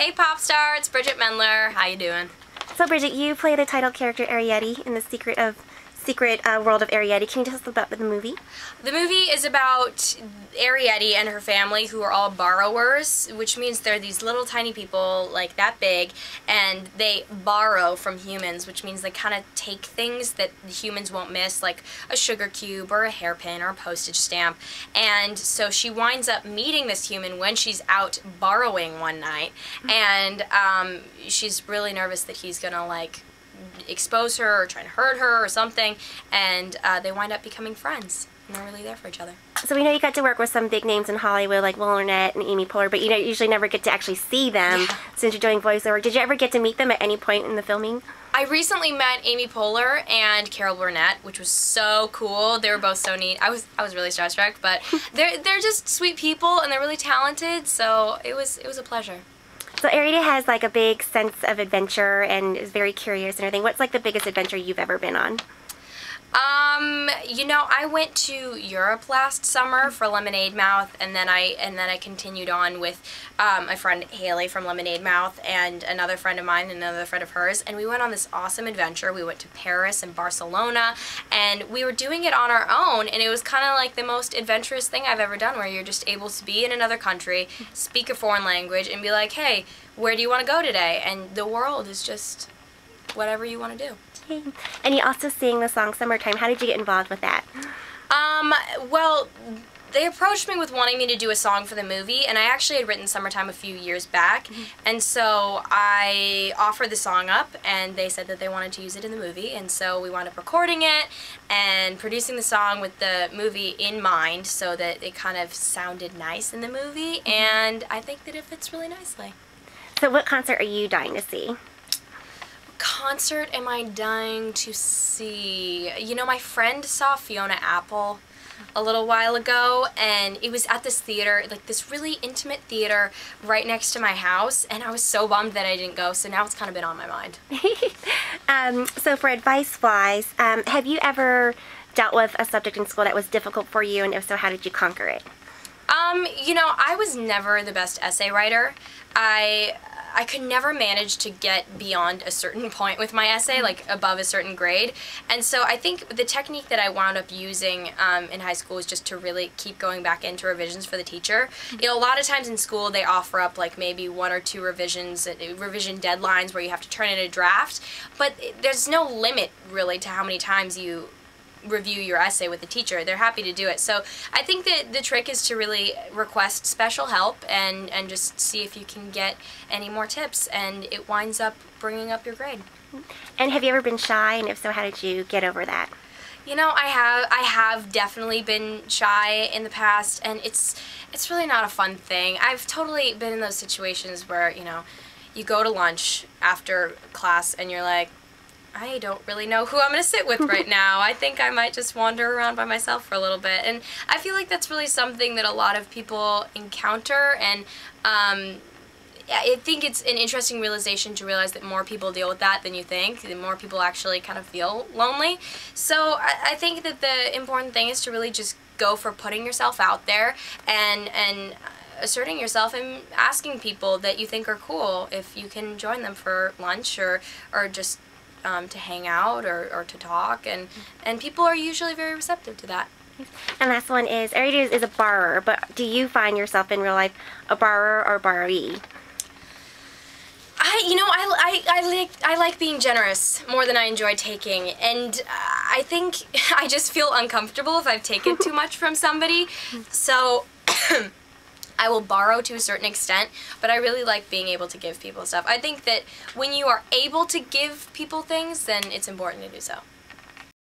Hey Popstar, it's Bridget Mendler. How you doing? So Bridget, you play the title character Arrietty in the Secret World of Arrietty. Can you tell us about the movie? The movie is about Arrietty and her family, who are all borrowers, which means they're these little tiny people, like that big, and they borrow from humans, which means they kind of take things that humans won't miss, like a sugar cube or a hairpin or a postage stamp. And so she winds up meeting this human when she's out borrowing one night, and she's really nervous that he's gonna like expose her or try to hurt her or something, and they wind up becoming friends, and they're really there for each other. So we know you got to work with some big names in Hollywood like Will Arnett and Amy Poehler, but you usually never get to actually see them since you're doing voiceover. Did you ever get to meet them at any point in the filming? I recently met Amy Poehler and Carol Burnett, which was so cool. They were both so neat. I was really starstruck, but they're just sweet people and they're really talented, so it was a pleasure. So Arrietty has like a big sense of adventure and is very curious and everything. What's like the biggest adventure you've ever been on? You know, I went to Europe last summer for Lemonade Mouth, and then I continued on with my friend Haley from Lemonade Mouth and another friend of mine and another friend of hers, and we went on this awesome adventure. We went to Paris and Barcelona, and we were doing it on our own, and it was kind of like the most adventurous thing I've ever done, where you're just able to be in another country, speak a foreign language, and be like, hey, where do you want to go today? And the world is just whatever you want to do. And you also sing the song Summertime. How did you get involved with that? Well, they approached me with wanting me to do a song for the movie, and I actually had written Summertime a few years back, and so I offered the song up, and they said that they wanted to use it in the movie, and so we wound up recording it and producing the song with the movie in mind so that it kind of sounded nice in the movie, and I think that it fits really nicely. So what concert are you dying to see? Concert am I dying to see? You know, my friend saw Fiona Apple a little while ago, and it was at this theater, like this really intimate theater right next to my house, and I was so bummed that I didn't go, so now it's kind of been on my mind. So for advice-wise, have you ever dealt with a subject in school that was difficult for you, and if so, how did you conquer it? You know, I was never the best essay writer. I could never manage to get beyond a certain point with my essay, like above a certain grade. And so I think the technique that I wound up using in high school was just to really keep going back into revisions for the teacher. You know, a lot of times in school they offer up like maybe 1 or 2 revision deadlines where you have to turn in a draft, but there's no limit really to how many times you review your essay with the teacher. They're happy to do it. So I think that the trick is to really request special help and just see if you can get any more tips, and it winds up bringing up your grade. And have you ever been shy, and if so, how did you get over that? You know, I have definitely been shy in the past, and it's really not a fun thing. I've totally been in those situations where, you know, you go to lunch after class and you're like, I don't really know who I'm going to sit with right now. I think I might just wander around by myself for a little bit. And I feel like that's really something that a lot of people encounter, and I think it's an interesting realization to realize that more people deal with that than you think. The more people actually kind of feel lonely. So I think that the important thing is to really just go for putting yourself out there and asserting yourself and asking people that you think are cool if you can join them for lunch or just to hang out or to talk, and people are usually very receptive to that. And last one is, Arrietty is a borrower, but do you find yourself in real life a borrower or borrowee? You know, I like being generous more than I enjoy taking, and I think I just feel uncomfortable if I've taken too much from somebody, so I will borrow to a certain extent, but I really like being able to give people stuff. I think that when you are able to give people things, then it's important to do so.